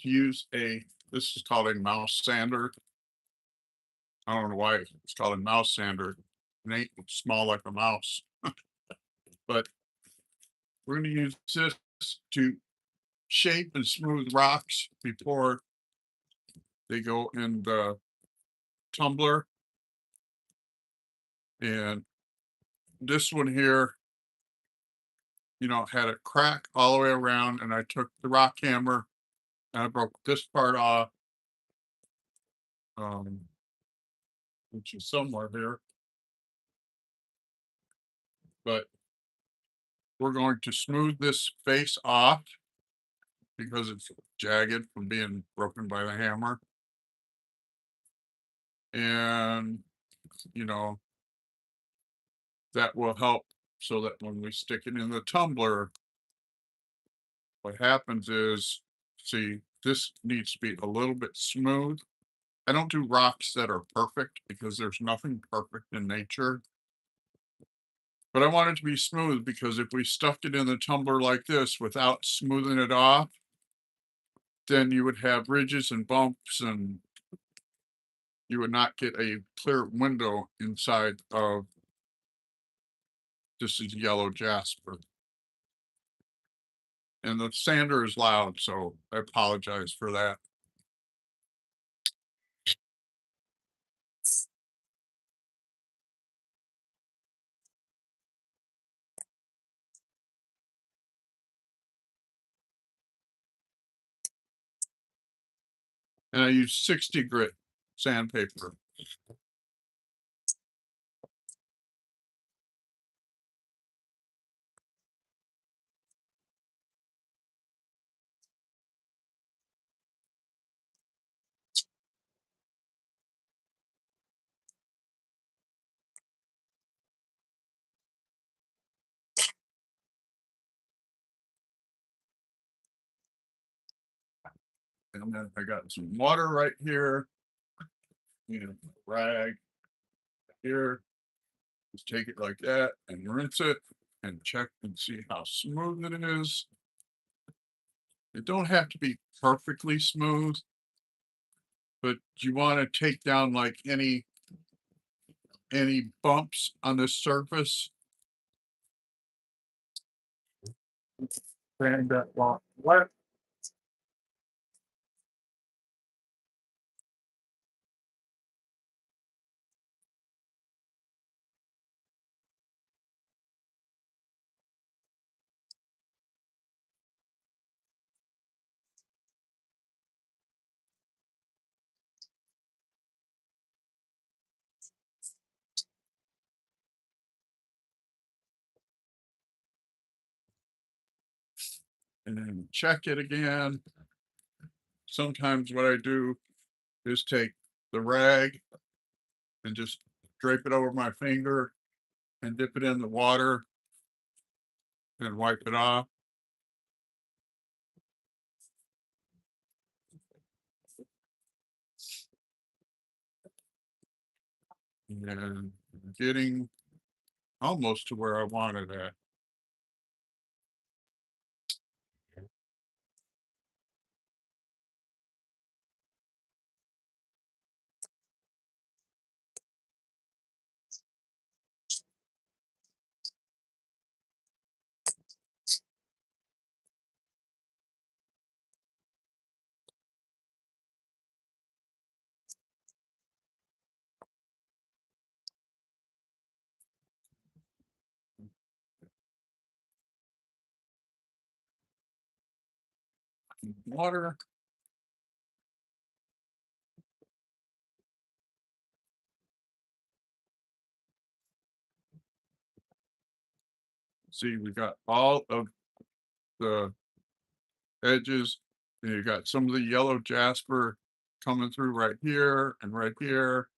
to use this is called a mouse sander. I don't know why it's called a mouse sander. It ain't small like a mouse, but we're gonna use this to shape and smooth rocks before they go in the tumbler. And this one here, had a crack all the way around, and I took the rock hammer and I broke this part off, um, which is somewhere here. But we're going to smooth this face off because it's jagged from being broken by the hammer. And, you know, that will help so that when we stick it in the tumbler, what happens is, see, this needs to be a little bit smooth. I don't do rocks that are perfect because there's nothing perfect in nature. But I want it to be smooth because if we stuffed it in the tumbler like this without smoothing it off, then you would have ridges and bumps and you would not get a clear window inside of this is yellow jasper. And the sander is loud, so I apologize for that. And I use 60 grit sandpaper. And then I got some water right here, rag here. Just take it like that and rinse it and check and see how smooth it is. It don't have to be perfectly smooth, but you want to take down like any bumps on the surface. And that wet. And then check it again. Sometimes what I do is take the rag and just drape it over my finger and dip it in the water and wipe it off. And getting almost to where I wanted at. Water. See, we got all of the edges. And you got some of the yellow jasper coming through right here and right here.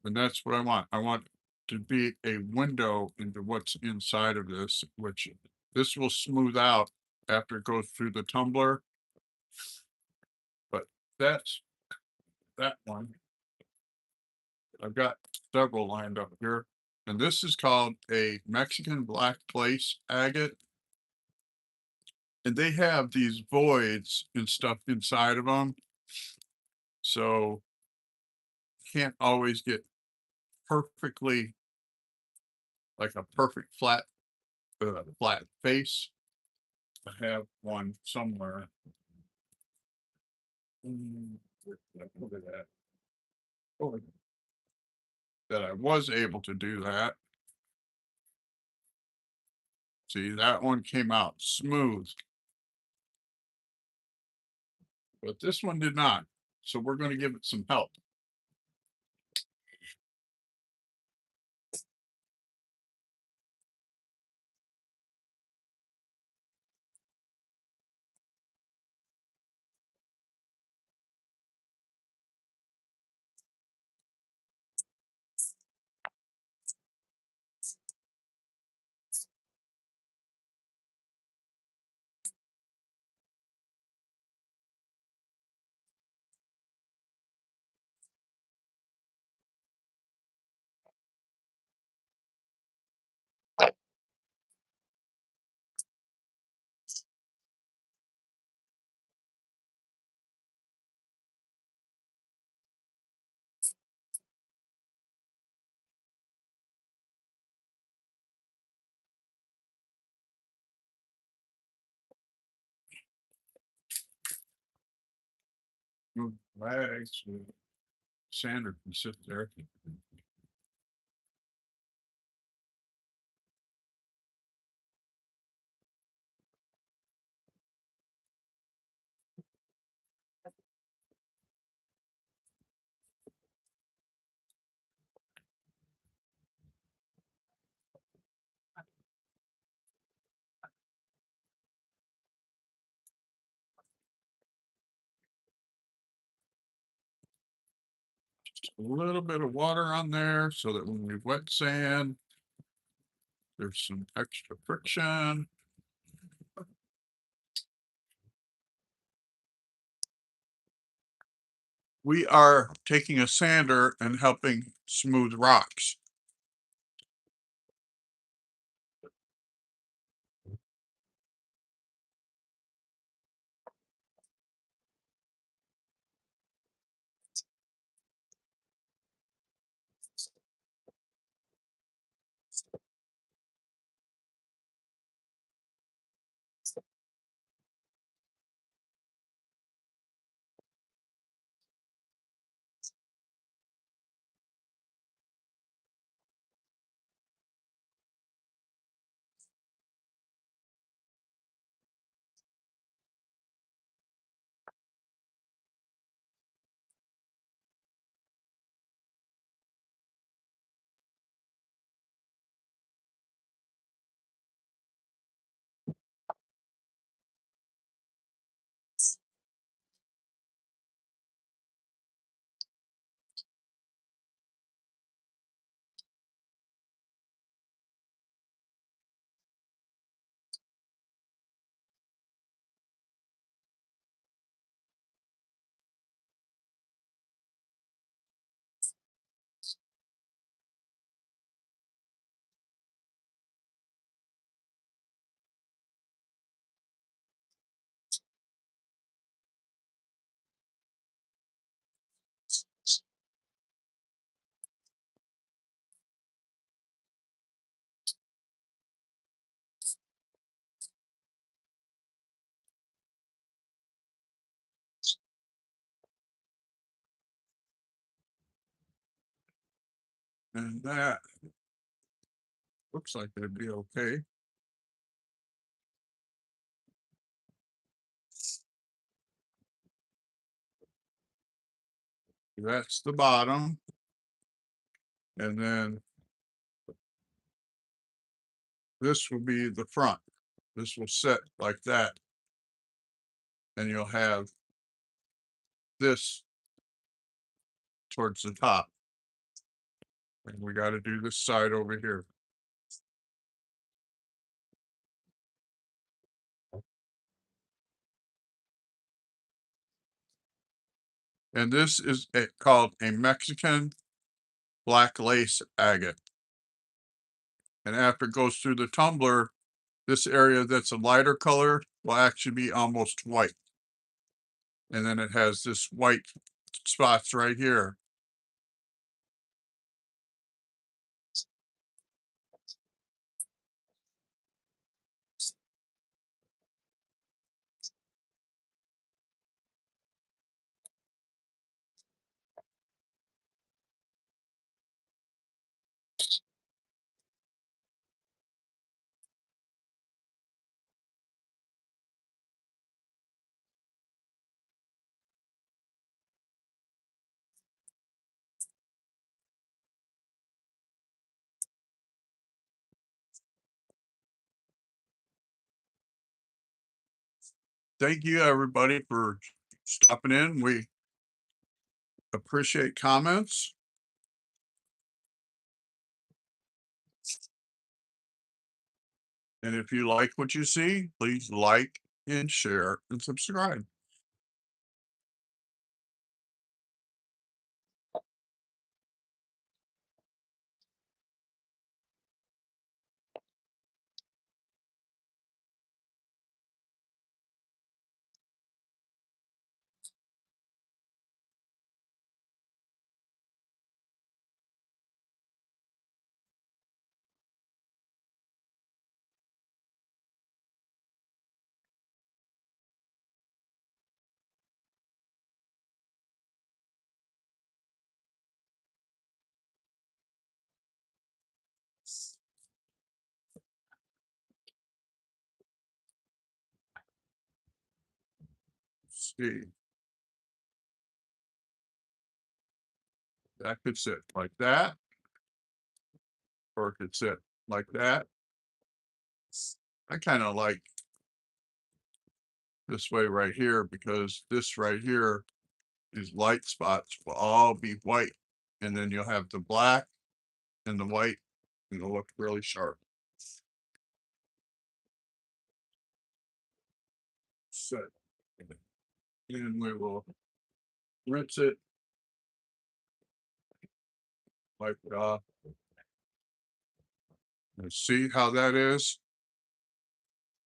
And that's what I want. I want to be a window into what's inside of this, which this will smooth out after it goes through the tumbler. But that's that one. I've got several lined up here. And this is called a Mexican black place agate. and they have these voids and stuff inside of them, so can't always get perfectly like a perfect flat face. I have one somewhere. Where did I put it at? Oh, that I was able to do that. See, that one came out smooth, but this one did not. So we're going to give it some help. Move legs, sander can sit there. Just a little bit of water on there so that when we wet sand, there's some extra friction. We are taking a sander and helping smooth rocks. And that looks like it'd be okay. That's the bottom. And then this will be the front. This will sit like that. And you'll have this towards the top. And we got to do this side over here. And this is called a Mexican black lace agate. And after it goes through the tumbler, this area that's a lighter color will actually be almost white. And then it has this white spots right here. Thank you, everybody, for stopping in. We appreciate comments. And if you like what you see, please like and share and subscribe. See, that could sit like that, or it could sit like that. I kind of like this way right here because this right here, these light spots will all be white. And then you'll have the black and the white, and it'll look really sharp. So, and we will rinse it like, and see how that is?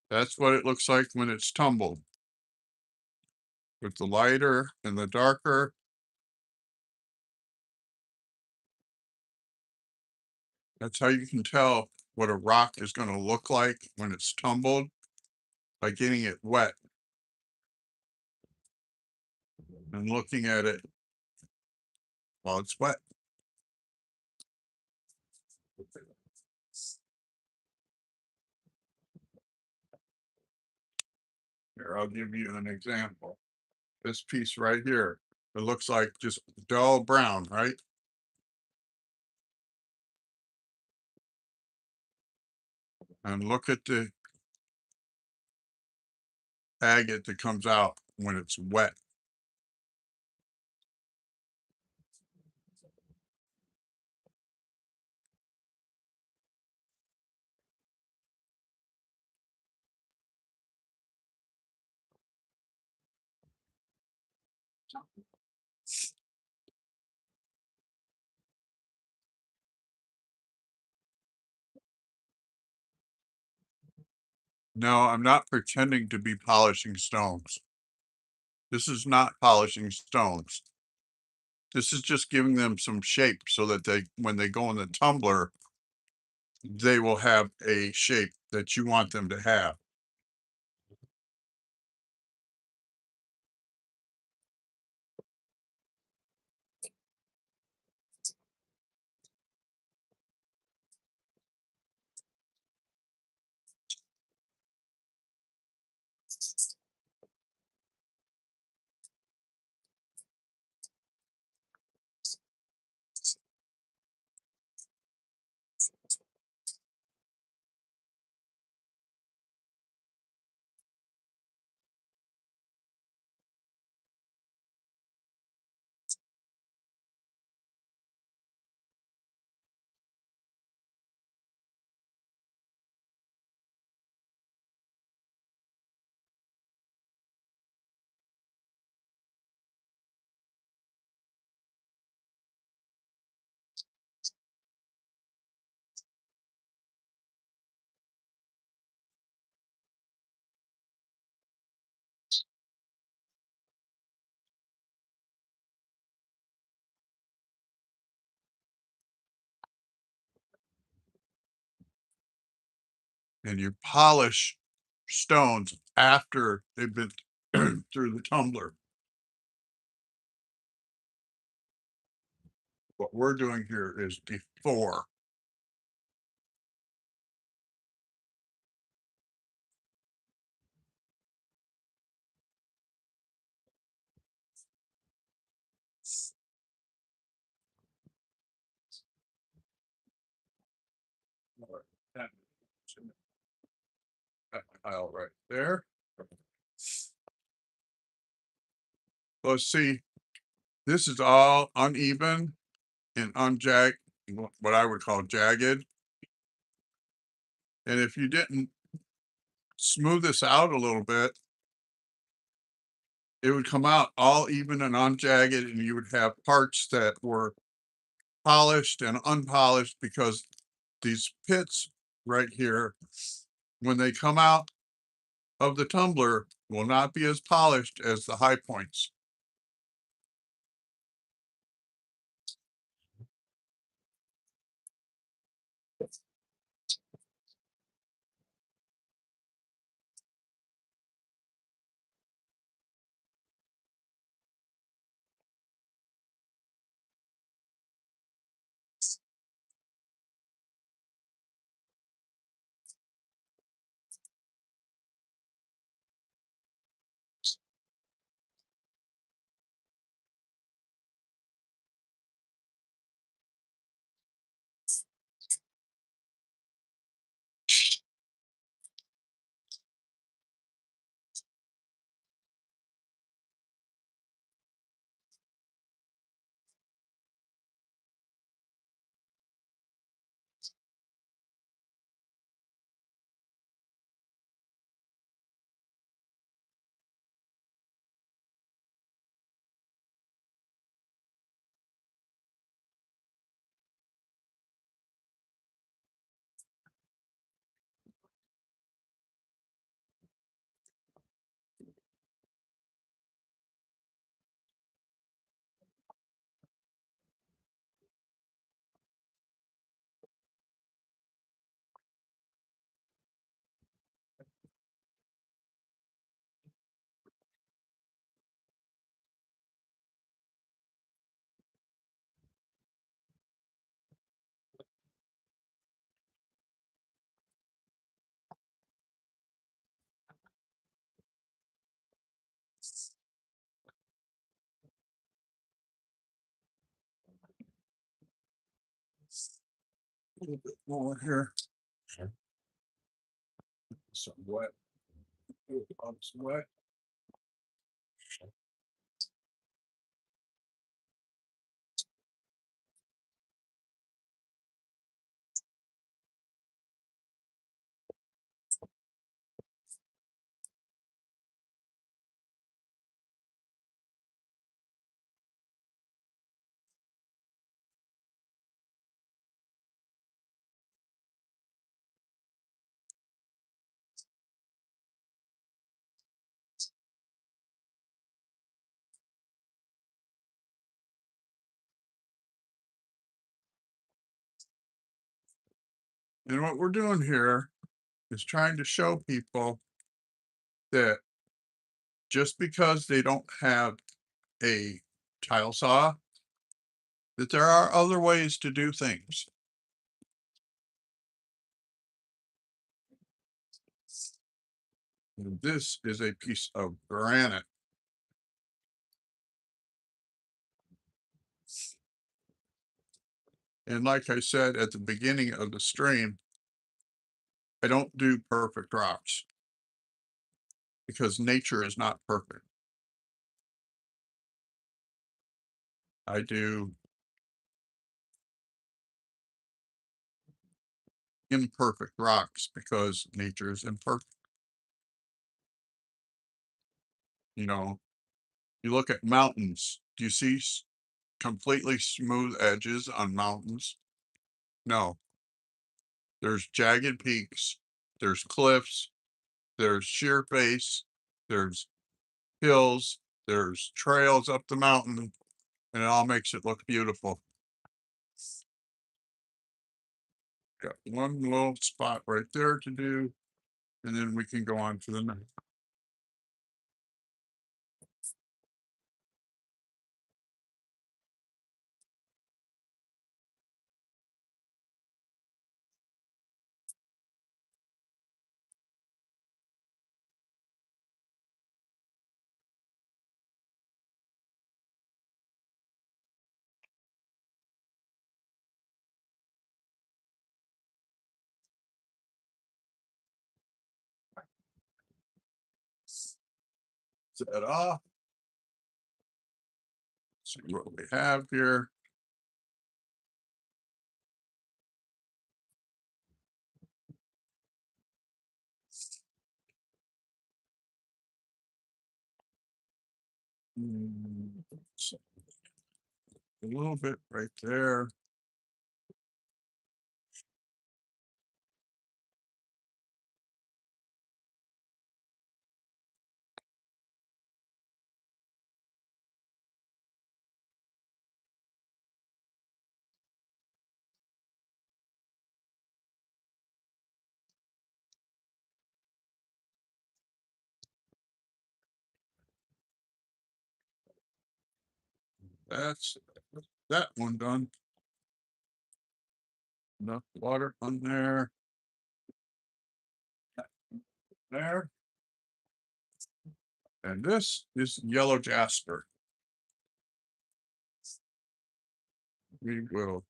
That's what it looks like when it's tumbled. With the lighter and the darker. That's how you can tell what a rock is gonna look like when it's tumbled, by getting it wet and looking at it while it's wet. Here, I'll give you an example. This piece right here, it looks like just dull brown, right? And look at the agate that comes out when it's wet. No, I'm not pretending to be polishing stones. This is not polishing stones. This is just giving them some shape so that they, when they go in the tumbler, they will have a shape that you want them to have. and you polish stones after they've been through the tumbler. What we're doing here is before. That aisle right there. Well, see, this is all uneven and what I would call jagged. And if you didn't smooth this out a little bit, it would come out all even and unjagged, and you would have parts that were polished and unpolished because these pits right here, when they come out of the tumbler, will not be as polished as the high points. A little bit more here. Some wet. Some wet. And what we're doing here is trying to show people that just because they don't have a tile saw, that there are other ways to do things. And this is a piece of granite. And like I said at the beginning of the stream, I don't do perfect rocks because nature is not perfect. I do imperfect rocks because nature is imperfect. You know, you look at mountains. Do you see completely smooth edges on mountains? No, there's jagged peaks, there's cliffs, there's sheer face, there's hills, there's trails up the mountain, and it all makes it look beautiful. Got one little spot right there to do, and then we can go on to the next. Set that off. See what we have here. So a little bit right there. That's that one done. Enough water on there. There. And this is yellow jasper. We will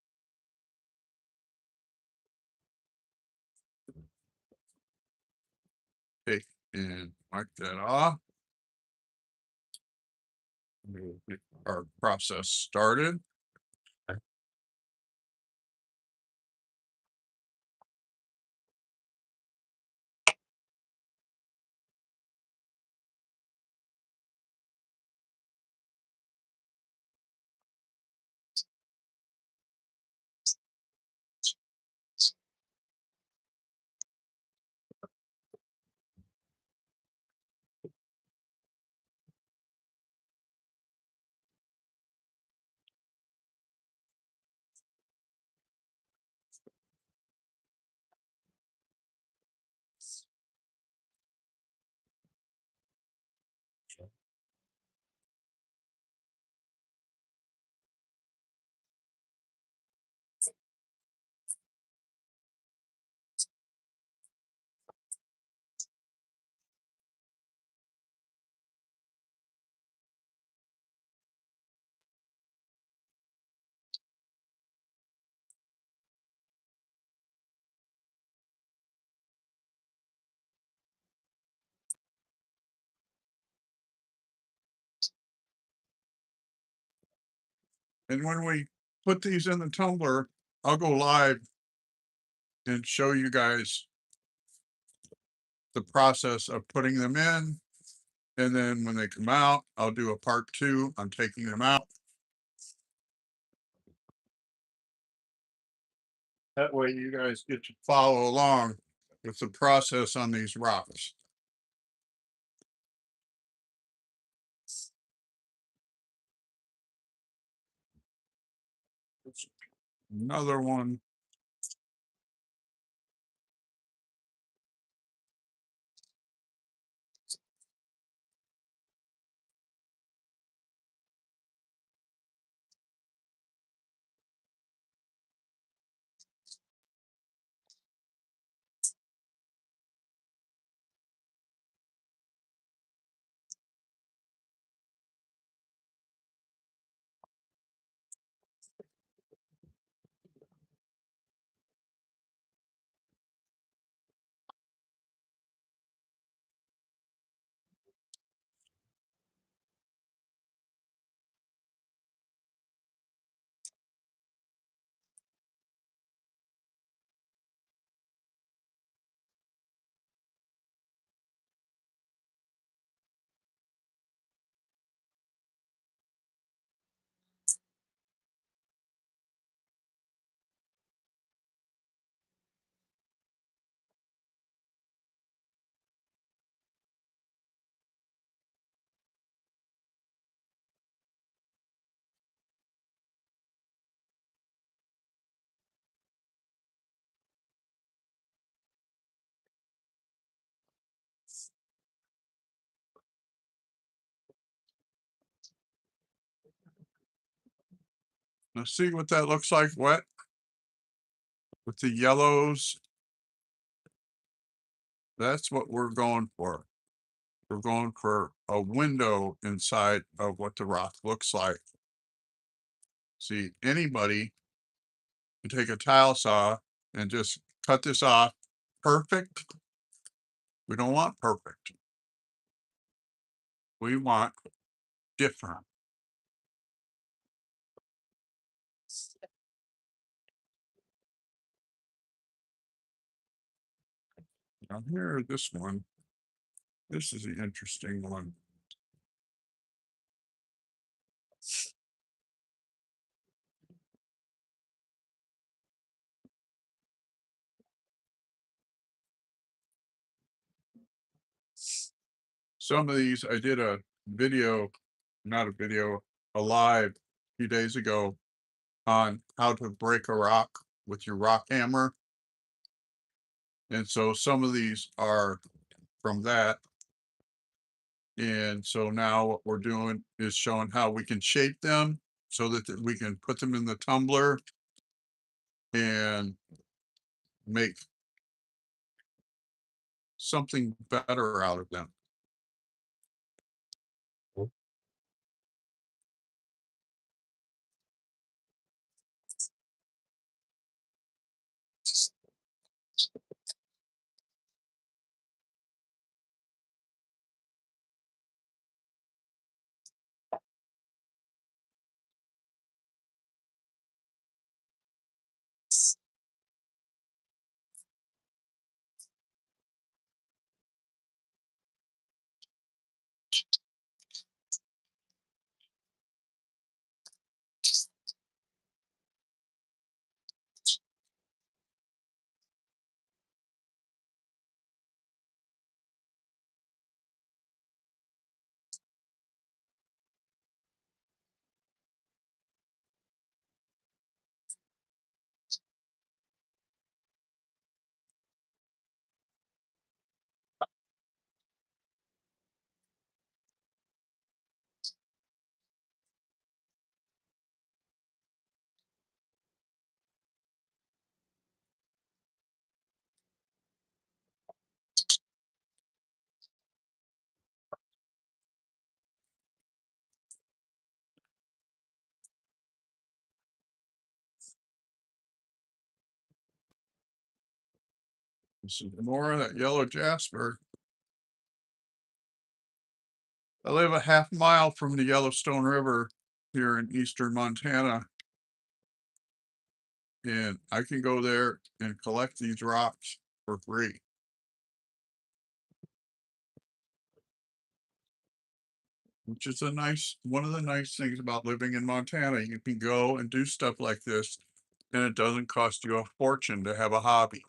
take and wipe that off. We'll get our process started. And when we put these in the tumbler, I'll go live and show you guys the process of putting them in. And then when they come out, I'll do a part 2 on taking them out. That way you guys get to follow along with the process on these rocks. Another one. Now see what that looks like wet with the yellows? That's what we're going for. We're going for a window inside of what the rock looks like. See, anybody can take a tile saw and just cut this off. Perfect? We don't want perfect. We want different. Now here, this one. This is the interesting one. Some of these I did a video, not a video, a live a few days ago on how to break a rock with your rock hammer. And so some of these are from that. And so now what we're doing is showing how we can shape them so that we can put them in the tumbler and make something better out of them. This is more of that yellow jasper. I live a half mile from the Yellowstone River here in eastern Montana. And I can go there and collect these rocks for free. Which is one of the nice things about living in Montana. You can go and do stuff like this, and it doesn't cost you a fortune to have a hobby.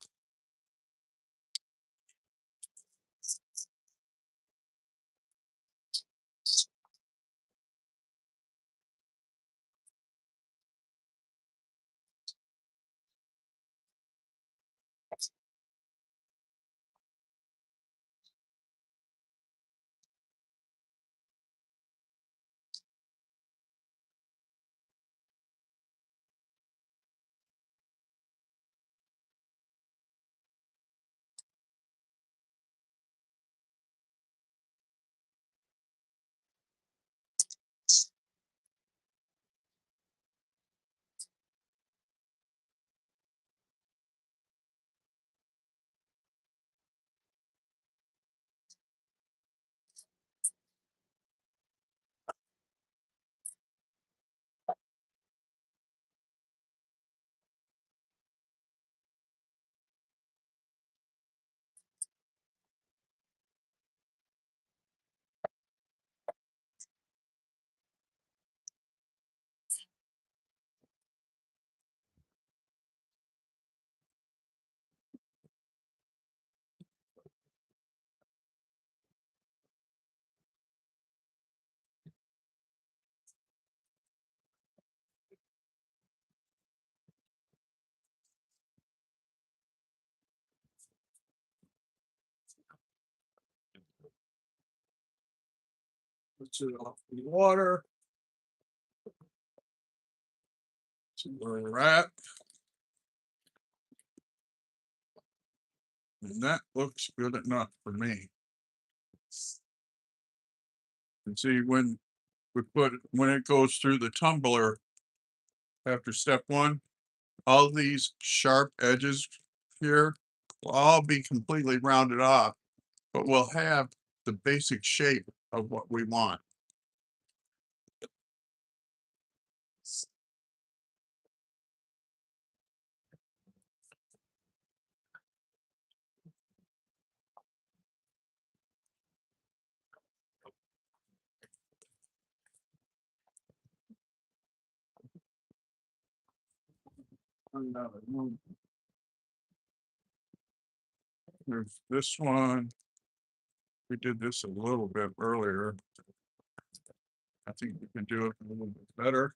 Puts it off the water. See where we're at. And that looks good enough for me. And see when it goes through the tumbler after step one, all these sharp edges here will all be completely rounded off, but we'll have the basic shape of what we want. There's this one. We did this a little bit earlier. I think we can do it a little bit better.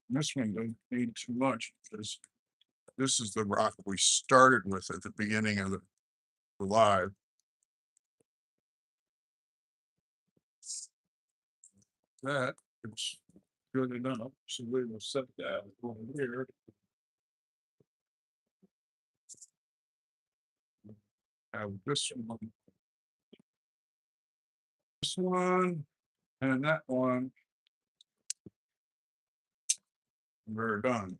This one doesn't need too much because this is the rock we started with at the beginning of the live. That is good enough. So we will set that over here. Have this one, and that one. We're done.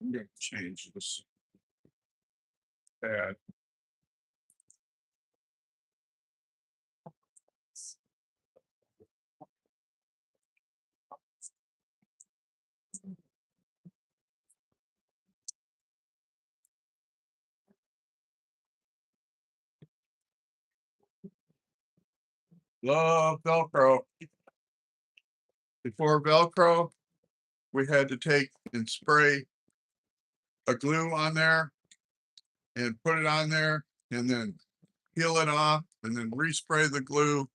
I'm going to change this pad. Love Velcro. Before Velcro, we had to take and spray a glue on there and put it on there and then peel it off and then respray the glue.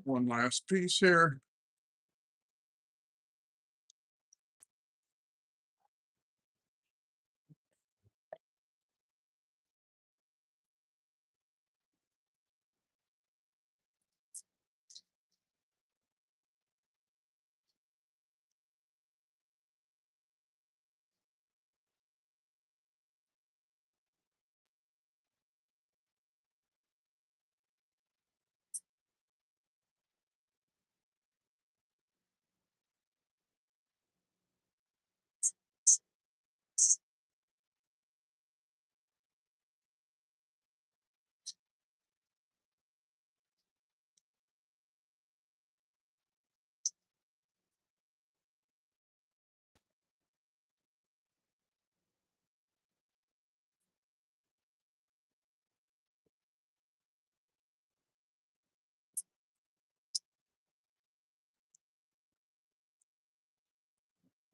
One last piece here.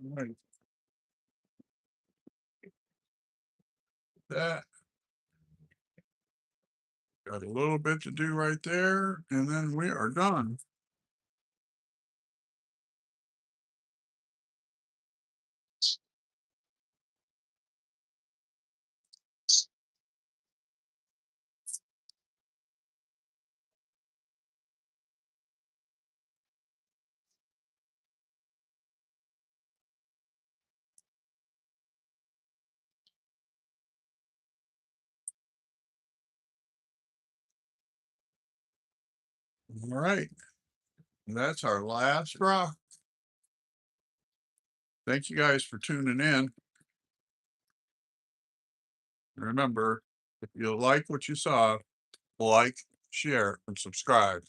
Right. That got a little bit to do right there, and then we are done. All right. That's our last rock. Thank you guys for tuning in. Remember, if you like what you saw, like, share, and subscribe.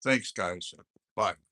Thanks, guys. Bye.